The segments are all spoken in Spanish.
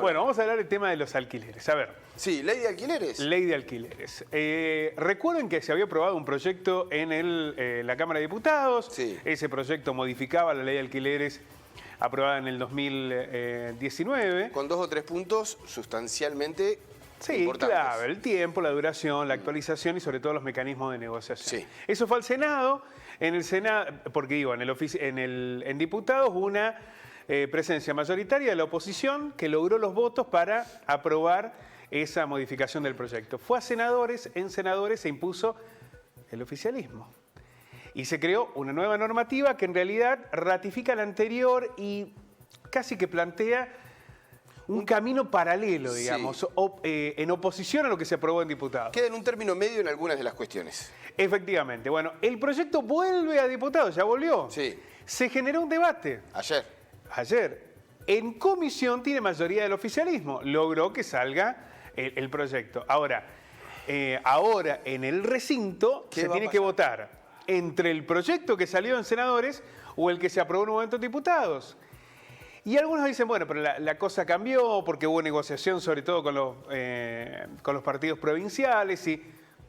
hablar. Bueno, vamos a hablar del tema de los alquileres. A ver. Sí, ley de alquileres. Ley de alquileres. Recuerden que se había aprobado un proyecto en la Cámara de Diputados. Sí. Ese proyecto modificaba la ley de alquileres aprobada en el 2019. Con 2 o 3 puntos sustancialmente importantes. Claro, el tiempo, la duración, la actualización y sobre todo los mecanismos de negociación. Sí. Eso fue al Senado. En el Senado, porque digo, en diputados hubo una presencia mayoritaria de la oposición que logró los votos para aprobar esa modificación del proyecto. Fue a senadores, en senadores se impuso el oficialismo. Y se creó una nueva normativa que en realidad ratifica la anterior y casi que plantea un camino paralelo, digamos, sí, en oposición a lo que se aprobó en diputados. Queda en un término medio en algunas de las cuestiones. Efectivamente. Bueno, el proyecto vuelve a diputados, ya volvió. Sí. Se generó un debate. Ayer. En comisión tiene mayoría del oficialismo. Logró que salga el proyecto. Ahora en el recinto se tiene que votar entre el proyecto que salió en senadores o el que se aprobó en un momento en diputados. Y algunos dicen, bueno, pero la cosa cambió porque hubo negociación sobre todo con los partidos provinciales y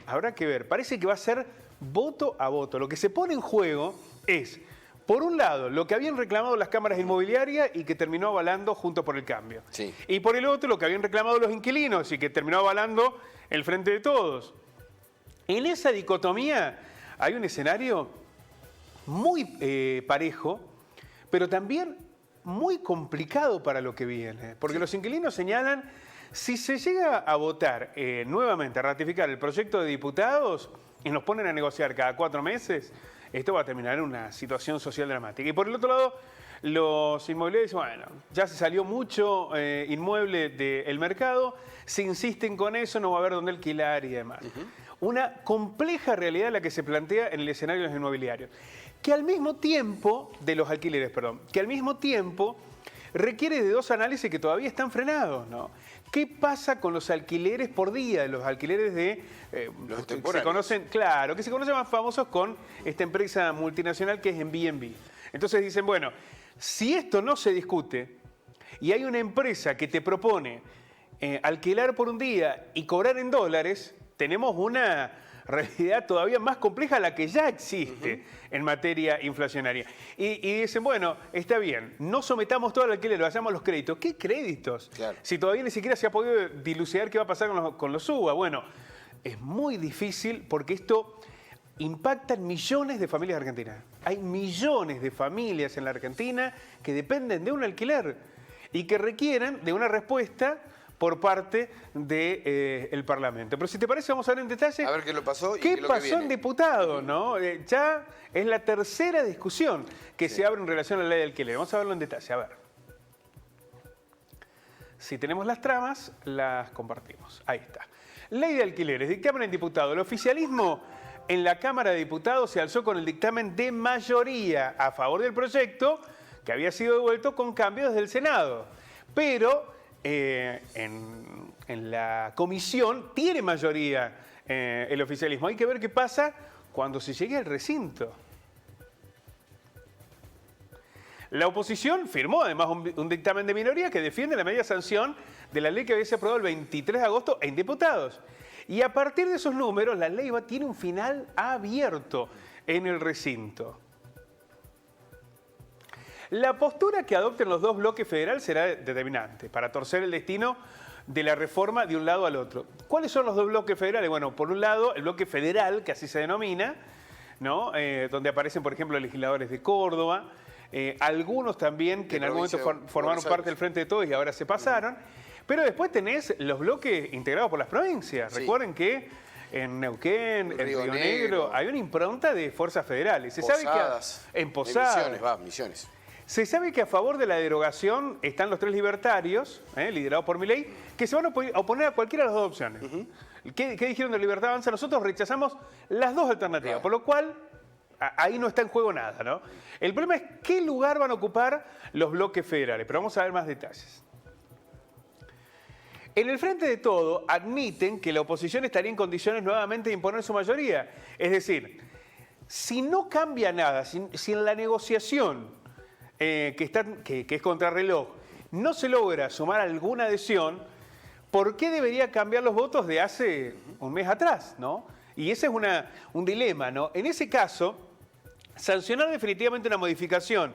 habrá que ver. Parece que va a ser voto a voto. Lo que se pone en juego es, por un lado, lo que habían reclamado las cámaras inmobiliarias y que terminó avalando Juntos por el Cambio. Sí. Y por el otro, lo que habían reclamado los inquilinos y que terminó avalando el Frente de Todos. En esa dicotomía hay un escenario muy parejo, pero también muy complicado para lo que viene. Porque los inquilinos señalan, si se llega a votar nuevamente, a ratificar el proyecto de diputados y nos ponen a negociar cada 4 meses, esto va a terminar en una situación social dramática. Y por el otro lado, los inmobiliarios dicen, bueno, ya se salió mucho inmueble del mercado, se insisten con eso, no va a haber dónde alquilar y demás. Una compleja realidad la que se plantea en el escenario de los inmobiliarios, que al mismo tiempo, de los alquileres, perdón, que al mismo tiempo requiere de 2 análisis que todavía están frenados, ¿no? ¿Qué pasa con los alquileres por día? Los alquileres de los que temporales. se conocen, claro, que se conocen más famosos con esta empresa multinacional que es Airbnb. Entonces dicen, bueno, si esto no se discute y hay una empresa que te propone alquilar por un día y cobrar en dólares, tenemos una realidad todavía más compleja a la que ya existe en materia inflacionaria. Y dicen, bueno, está bien, no sometamos todo al alquiler, lo hacemos los créditos. ¿Qué créditos? Claro. Si todavía ni siquiera se ha podido dilucidar qué va a pasar con los UBA. Bueno, es muy difícil porque esto impacta en millones de familias argentinas. Hay millones de familias en la Argentina que dependen de un alquiler y que requieren de una respuesta por parte del Parlamento. Pero si te parece, vamos a ver en detalle A ver qué lo pasó y qué qué es lo que pasó viene. en diputados, ¿no? Ya es la tercera discusión que se abre en relación a la ley de alquiler. Vamos a verlo en detalle, a ver. Si tenemos las tramas, las compartimos. Ahí está. Ley de alquileres, dictamen en diputado. El oficialismo en la Cámara de Diputados se alzó con el dictamen de mayoría a favor del proyecto que había sido devuelto con cambios desde el Senado. Pero en la comisión tiene mayoría el oficialismo. Hay que ver qué pasa cuando se llegue al recinto. La oposición firmó además un dictamen de minoría que defiende la media sanción de la ley que había sido aprobada el 23 de agosto en diputados. Y a partir de esos números, la ley tiene un final abierto en el recinto. La postura que adopten los 2 bloques federales será determinante para torcer el destino de la reforma de un lado al otro. ¿Cuáles son los 2 bloques federales? Bueno, por un lado, el bloque federal, que así se denomina, ¿no? Donde aparecen, por ejemplo, legisladores de Córdoba, algunos también que en algún momento formaron parte del Frente de Todos y ahora se pasaron. Pero después tenés los bloques integrados por las provincias. Sí. Recuerden que en Neuquén, en Río Negro, hay una impronta de fuerzas federales. Se sabe que en Posadas, Misiones. Se sabe que a favor de la derogación están los 3 libertarios, liderados por Milei, que se van a oponer a cualquiera de las 2 opciones. ¿Qué dijeron de Libertad Avanza? Nosotros rechazamos las 2 alternativas, por lo cual ahí no está en juego nada, ¿no? El problema es qué lugar van a ocupar los bloques federales, pero vamos a ver más detalles. En el Frente de Todo admiten que la oposición estaría en condiciones nuevamente de imponer su mayoría. Es decir, si no cambia nada, si en la negociación que es contrarreloj no se logra sumar alguna adhesión, ¿por qué debería cambiar los votos de hace un mes atrás, ¿no? Y ese es un dilema, ¿no? En ese caso, sancionar definitivamente una modificación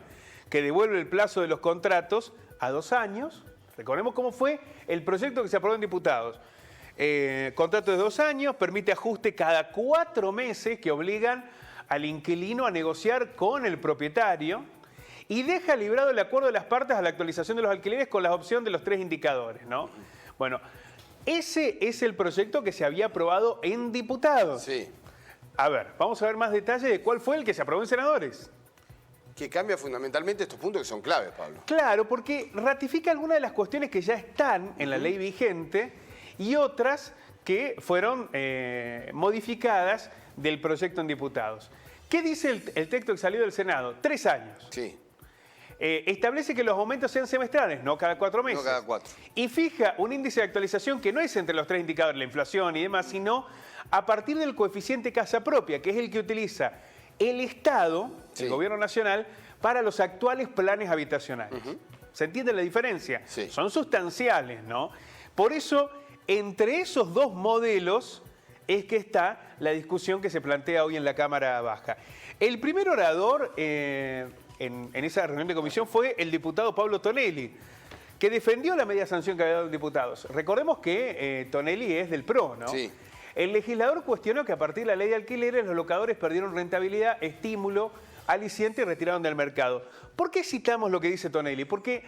que devuelve el plazo de los contratos a 2 años. Recordemos cómo fue el proyecto que se aprobó en diputados. Contrato de 2 años, permite ajuste cada 4 meses que obligan al inquilino a negociar con el propietario y deja librado el acuerdo de las partes a la actualización de los alquileres con la opción de los 3 indicadores, ¿no? Bueno, ese es el proyecto que se había aprobado en diputados. Sí. A ver, vamos a ver más detalles de cuál fue el que se aprobó en senadores. Que cambia fundamentalmente estos puntos que son claves, Pablo. Claro, porque ratifica algunas de las cuestiones que ya están en la ley vigente y otras que fueron modificadas del proyecto en diputados. ¿Qué dice el texto que salió del Senado? 3 años. Sí. Establece que los aumentos sean semestrales, no cada 4 meses. No cada 4. Y fija un índice de actualización que no es entre los 3 indicadores, la inflación y demás, sino a partir del coeficiente casa propia, que es el que utiliza el Estado, el Gobierno Nacional, para los actuales planes habitacionales. ¿Se entiende la diferencia? Sí. Son sustanciales, ¿no? Por eso, entre esos 2 modelos es que está la discusión que se plantea hoy en la Cámara Baja. El primer orador en esa reunión de comisión fue el diputado Pablo Tonelli, que defendió la media sanción que había dado los diputados. Recordemos que Tonelli es del PRO, ¿no? Sí. El legislador cuestionó que a partir de la ley de alquileres los locadores perdieron rentabilidad, estímulo, aliciente y retiraron del mercado. ¿Por qué citamos lo que dice Tonelli? Porque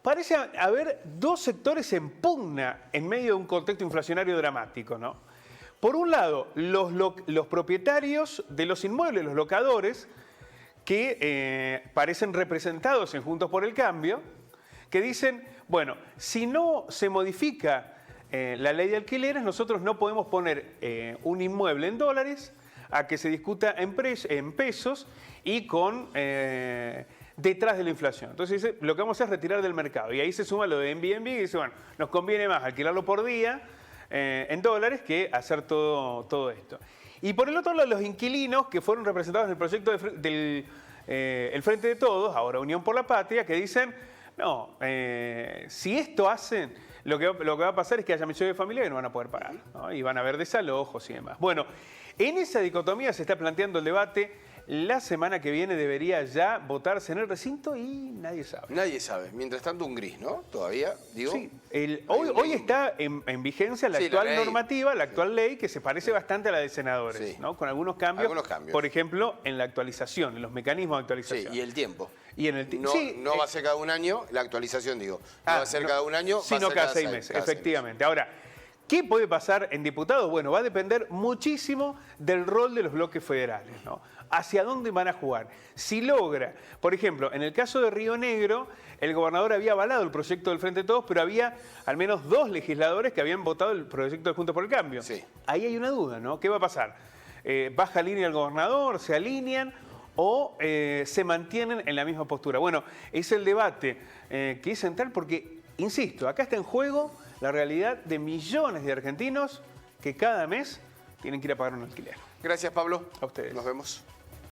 parece haber 2 sectores en pugna en medio de un contexto inflacionario dramático, ¿no? Por un lado, los propietarios de los inmuebles, los locadores, que parecen representados en Juntos por el Cambio, que dicen, bueno, si no se modifica la ley de alquileres, nosotros no podemos poner un inmueble en dólares a que se discuta en pesos y con detrás de la inflación. Entonces dice, lo que vamos a hacer es retirar del mercado. Y ahí se suma lo de Airbnb y dice, bueno, nos conviene más alquilarlo por día en dólares que hacer todo esto. Y por el otro lado, los inquilinos que fueron representados en el proyecto del el Frente de Todos, ahora Unión por la Patria, que dicen, no, si esto hacen, lo que va a pasar es que haya misiones de familia que no van a poder pagar, ¿no? Y van a haber desalojos y demás. Bueno, en esa dicotomía se está planteando el debate. La semana que viene debería ya votarse en el recinto y nadie sabe. Nadie sabe. Mientras tanto, un gris, ¿no? Todavía, digo. Sí, hoy está en vigencia la actual normativa, la actual ley, que se parece bastante a la de senadores, ¿no? Con algunos cambios. Por ejemplo, en la actualización, en los mecanismos de actualización. Sí, y el tiempo. Y en el no va a ser cada un año, la actualización, digo. No va a ser cada un año, sino cada 6 meses, efectivamente. Ahora, ¿qué puede pasar en diputados? Bueno, va a depender muchísimo del rol de los bloques federales, ¿no? Hacia dónde van a jugar. Si logra, por ejemplo, en el caso de Río Negro, el gobernador había avalado el proyecto del Frente de Todos, pero había al menos 2 legisladores que habían votado el proyecto de Juntos por el Cambio. Sí. Ahí hay una duda, ¿no? ¿Qué va a pasar? ¿Baja línea el gobernador? ¿Se alinean? ¿O se mantienen en la misma postura? Bueno, es el debate que es central porque, insisto, acá está en juego la realidad de millones de argentinos que cada mes tienen que ir a pagar un alquiler. Gracias, Pablo. A ustedes. Nos vemos.